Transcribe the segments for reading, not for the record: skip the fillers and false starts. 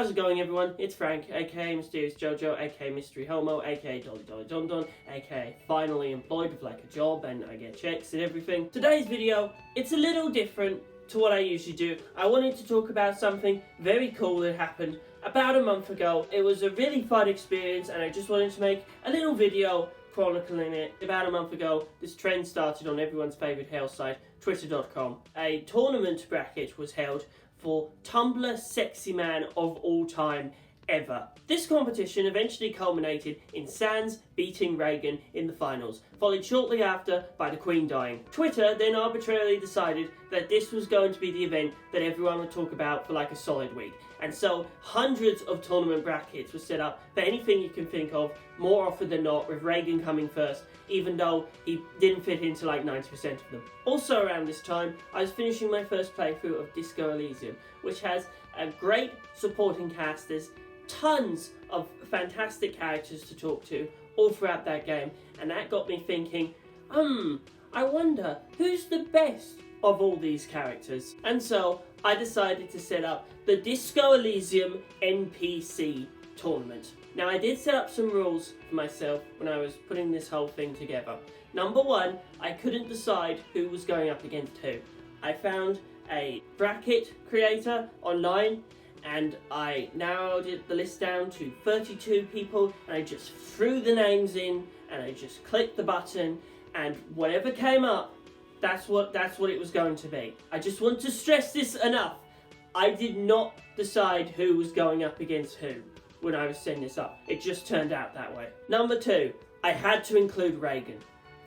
How's it going, everyone? It's Frank, aka Mysterious Jojo, aka Mystery Homo, aka Dolly Dolly Don Don, aka finally employed with like a job and I get checks and everything. Today's video, it's a little different to what I usually do. I wanted to talk about something very cool that happened about a month ago. It was a really fun experience and I just wanted to make a little video chronicling it. About a month ago, this trend started on everyone's favourite hell site, Twitter.com. A tournament bracket was held for Tumblr Sexy Man of all time ever. This competition eventually culminated in Sans beating Reagan in the finals, followed shortly after by the Queen dying. Twitter then arbitrarily decided that this was going to be the event that everyone would talk about for like a solid week. And so hundreds of tournament brackets were set up for anything you can think of, more often than not, with Reagan coming first, even though he didn't fit into like 90% of them. Also around this time, I was finishing my first playthrough of Disco Elysium, which has a great supporting cast. There's tons of fantastic characters to talk to all throughout that game, and that got me thinking, I wonder who's the best of all these characters. And so I decided to set up the Disco Elysium NPC tournament. Now, I did set up some rules for myself when I was putting this whole thing together. Number one, I couldn't decide who was going up against who. I found a bracket creator online and I narrowed the list down to 32 people, and I just threw the names in and I just clicked the button, and whatever came up, that's what it was going to be. I just want to stress this enough. I did not decide who was going up against who when I was setting this up. It just turned out that way. Number two, I had to include Reagan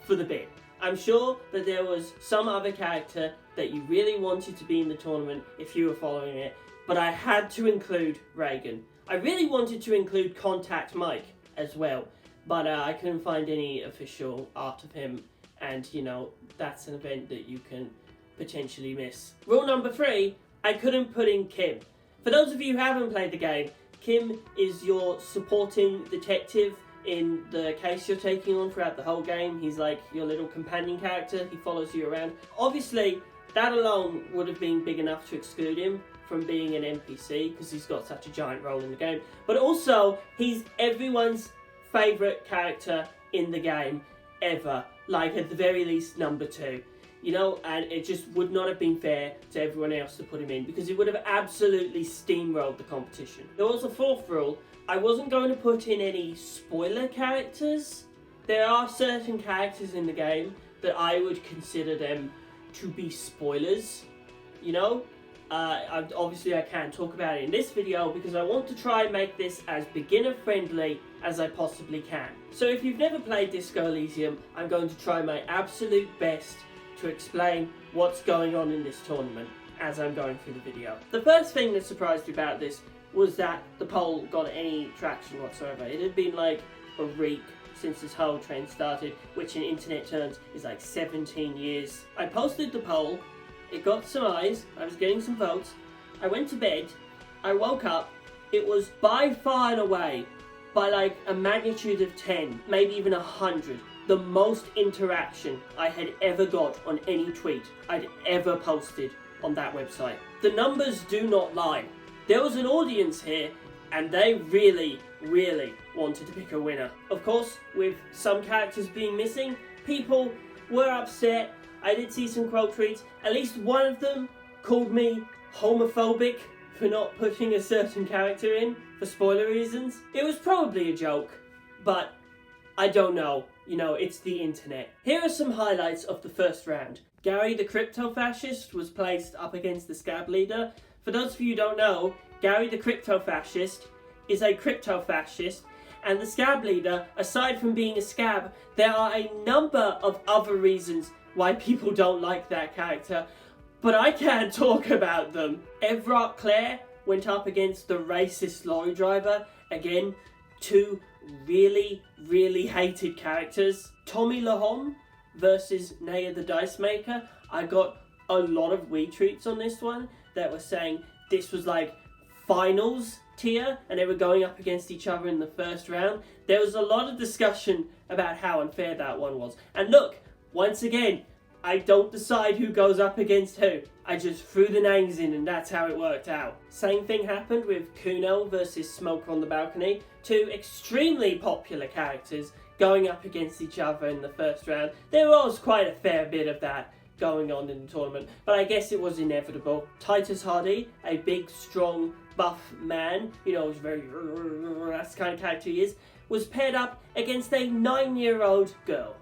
for the bit. I'm sure that there was some other character that you really wanted to be in the tournament if you were following it, but I had to include Reagan. I really wanted to include Contact Mike as well, but I couldn't find any official art of him, and you know, that's an event that you can potentially miss. Rule number three, I couldn't put in Kim. For those of you who haven't played the game, Kim is your supporting detective in the case you're taking on throughout the whole game. He's like your little companion character. He follows you around. Obviously, that alone would have been big enough to exclude him from being an NPC because he's got such a giant role in the game. But also, he's everyone's favourite character in the game ever. Like, at the very least, number two. You know, and it just would not have been fair to everyone else to put him in because it would have absolutely steamrolled the competition. There was a fourth rule. I wasn't going to put in any spoiler characters. There are certain characters in the game that I would consider them to be spoilers, you know? Obviously I can't talk about it in this video because I want to try and make this as beginner friendly as I possibly can. So if you've never played Disco Elysium, I'm going to try my absolute best to explain what's going on in this tournament as I'm going through the video. The first thing that surprised me about this was that the poll got any traction whatsoever. It had been like a week since this whole trend started, which in internet terms is like 17 years. I posted the poll, it got some eyes, I was getting some votes, I went to bed, I woke up, it was by far and away, by like a magnitude of 10, maybe even 100, the most interaction I had ever got on any tweet I'd ever posted on that website. The numbers do not lie. There was an audience here and they really, really wanted to pick a winner. Of course, with some characters being missing, people were upset. I did see some quote tweets. At least one of them called me homophobic for not putting a certain character in for spoiler reasons. It was probably a joke, but I don't know. You know, it's the internet. Here are some highlights of the first round. Gary the crypto-fascist was placed up against the scab leader. For those of you who don't know, Gary the crypto-fascist is a crypto-fascist, and the scab leader, aside from being a scab, there are a number of other reasons why people don't like that character, but I can't talk about them. Evrot Claire went up against the racist lorry driver. Again, two really, really hated characters. Tommy Lahom versus Naya the Dice Maker. I got a lot of retweets on this one that were saying this was like finals tier and they were going up against each other in the first round. There was a lot of discussion about how unfair that one was. And look, once again, I don't decide who goes up against who. I just threw the names in and that's how it worked out. Same thing happened with Kuno versus Smoker on the Balcony, two extremely popular characters going up against each other in the first round. There was quite a fair bit of that going on in the tournament, but I guess it was inevitable. Titus Hardy, a big, strong, buff man, you know, very, that's the kind of character he is, was paired up against a 9-year-old girl.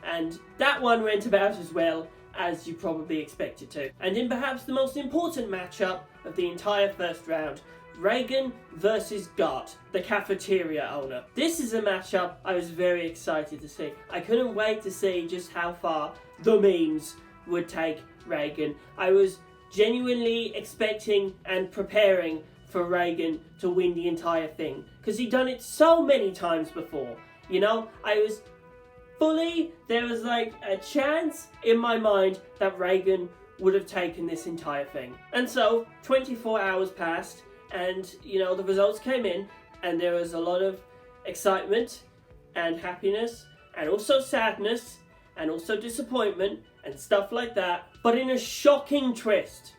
And that one went about as well as you probably expected to. And in perhaps the most important matchup of the entire first round, Reagan versus Gart, the cafeteria owner. This is a matchup I was very excited to see. I couldn't wait to see just how far the memes would take Reagan. I was genuinely expecting and preparing for Reagan to win the entire thing, because he'd done it so many times before. You know, there was like a chance in my mind that Reagan would have taken this entire thing. And so 24 hours passed, and you know, the results came in, and there was a lot of excitement and happiness and also sadness and also disappointment and stuff like that. But in a shocking twist,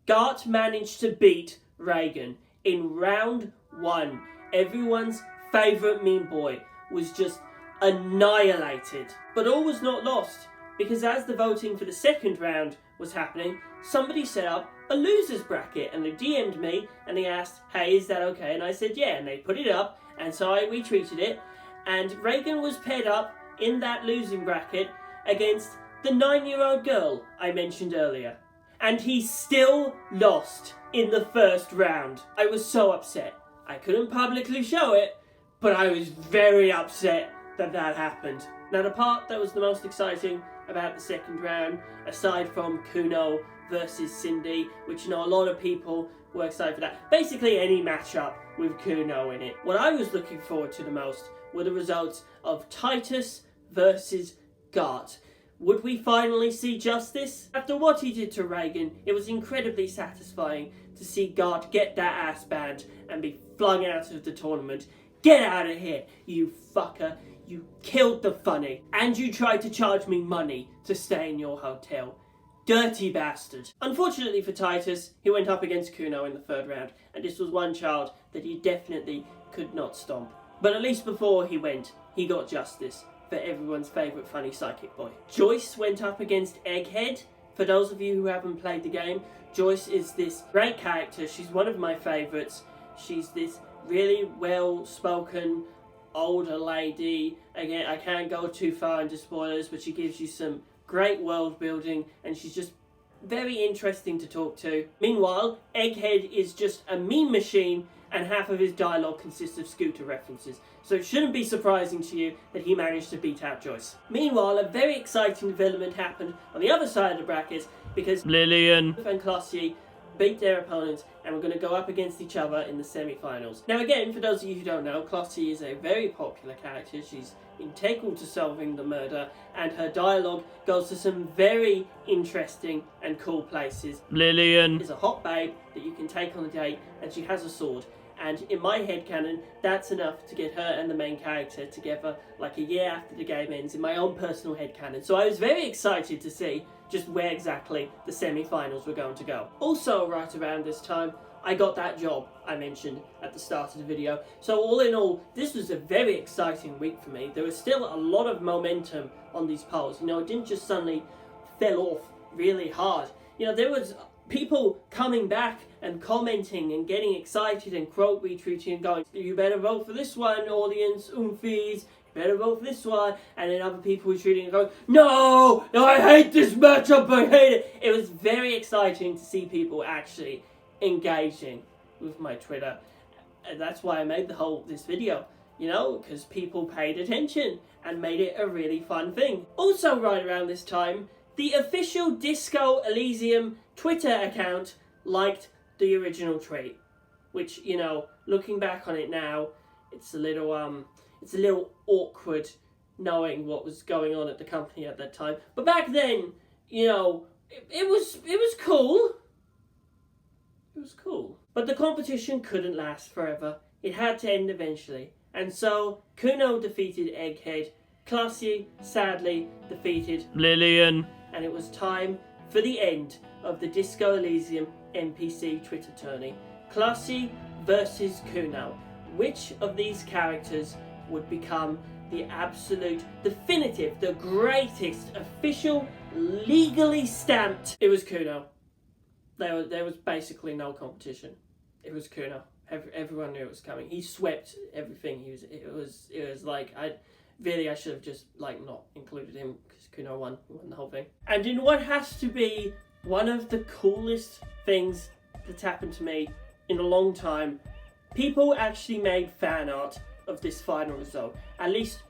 Gart managed to beat Reagan in round 1. Everyone's favourite meme boy was just annihilated. But all was not lost, because as the voting for the second round was happening, somebody set up a losers bracket, and they DM'd me and they asked, hey, is that okay? And I said yeah, and they put it up, and so I retweeted it, and Reagan was paired up in that losing bracket against the 9-year-old girl I mentioned earlier, and he still lost in the first round. I was so upset. I couldn't publicly show it, but I was very upset that happened. Now, the part that was the most exciting about the second round, aside from Kuno versus Cindy, which, you know, a lot of people were excited for that. Basically any matchup with Kuno in it. What I was looking forward to the most were the results of Titus versus Gart. Would we finally see justice? After what he did to Reagan, it was incredibly satisfying to see Gart get that ass banned and be flung out of the tournament. Get out of here, you fucker. You killed the funny, and you tried to charge me money to stay in your hotel. Dirty bastard. Unfortunately for Titus, he went up against Kuno in the third round, and this was one child that he definitely could not stomp. But at least before he went, he got justice for everyone's favourite funny psychic boy. Joyce went up against Egghead. For those of you who haven't played the game, Joyce is this great character. She's one of my favourites. She's this really well-spoken older lady. Again, I can't go too far into spoilers, but she gives you some great world building, and she's just very interesting to talk to. Meanwhile, Egghead is just a meme machine, and half of his dialogue consists of scooter references, so it shouldn't be surprising to you that he managed to beat out Joyce. Meanwhile, a very exciting development happened on the other side of the bracket, because Lillian and Clossier beat their opponents and we're going to go up against each other in the semi-finals. Now again, for those of you who don't know, Clossier is a very popular character. She's integral to solving the murder, and her dialogue goes to some very interesting and cool places. Lillian is a hot babe that you can take on a date, and she has a sword. And in my headcanon, that's enough to get her and the main character together like a year after the game ends, in my own personal headcanon. So I was very excited to see just where exactly the semi-finals were going to go. Also, right around this time, I got that job I mentioned at the start of the video. So all in all, this was a very exciting week for me. There was still a lot of momentum on these polls. You know, it didn't just suddenly fell off really hard. You know, there was people coming back and commenting and getting excited and quote retweeting and going, you better vote for this one, audience, oomfies, you better vote for this one. And then other people retweeting and going, no, I hate this matchup, I hate it. It was very exciting to see people actually engaging with my Twitter. And that's why I made this video, you know, because people paid attention and made it a really fun thing. Also right around this time, the official Disco Elysium Twitter account liked the original tweet, which, you know, looking back on it now, it's a little awkward knowing what was going on at the company at that time. But back then, you know, it was cool. It was cool. But the competition couldn't last forever. It had to end eventually. And so, Kuno defeated Egghead, Clossier sadly defeated Lillian, and it was time for the end of the Disco Elysium NPC Twitter tourney. Classy versus Kuno. Which of these characters would become the absolute, definitive, the greatest, official, legally stamped? It was Kuno. There was basically no competition. It was Kuno. Everyone knew it was coming. He swept everything. It was like I should have just like not included him because Kuno won the whole thing. And in what has to be one of the coolest things that's happened to me in a long time, people actually made fan art of this final result. At least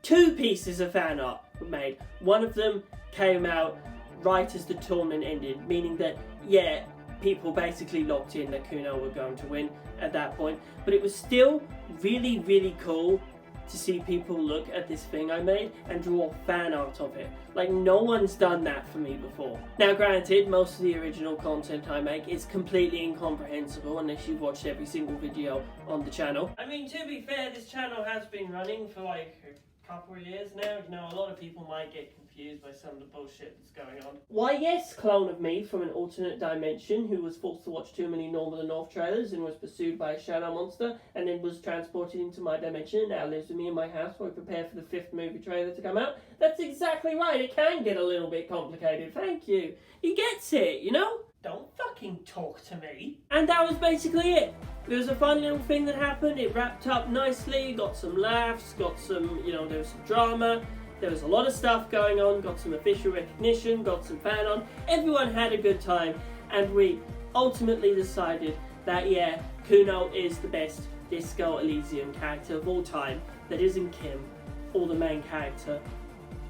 2 pieces of fan art were made. One of them came out right as the tournament ended, meaning that, yeah, people basically locked in that Kuno were going to win at that point. But it was still really, really cool to see people look at this thing I made and draw fan art of it. Like, no one's done that for me before. Now granted, most of the original content I make is completely incomprehensible unless you've watched every single video on the channel. I mean, to be fair, this channel has been running for like a couple of years now. You know, a lot of people might get confused by some of the bullshit that's going on. Why yes, clone of me from an alternate dimension who was forced to watch too many North and North trailers and was pursued by a shadow monster and then was transported into my dimension and now lives with me in my house while we prepare for the 5th movie trailer to come out. That's exactly right, it can get a little bit complicated, thank you. He gets it, you know? Don't fucking talk to me. And that was basically it. It was a fun little thing that happened, it wrapped up nicely, got some laughs, got some, you know, there was some drama. There was a lot of stuff going on, got some official recognition, got some fan on. Everyone had a good time, and we ultimately decided that, yeah, Kuno is the best Disco Elysium character of all time that isn't Kim, or the main character,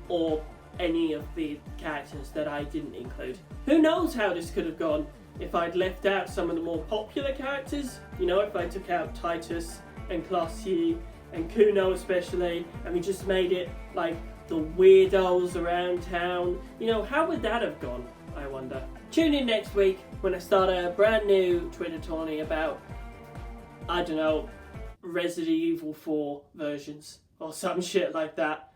or any of the characters that I didn't include. Who knows how this could have gone if I'd left out some of the more popular characters? You know, if I took out Titus and Classy and Kuno especially, and we just made it like the weirdos around town. You know, how would that have gone, I wonder? Tune in next week when I start a brand new Twitter tourney about, I don't know, Resident Evil 4 versions or some shit like that.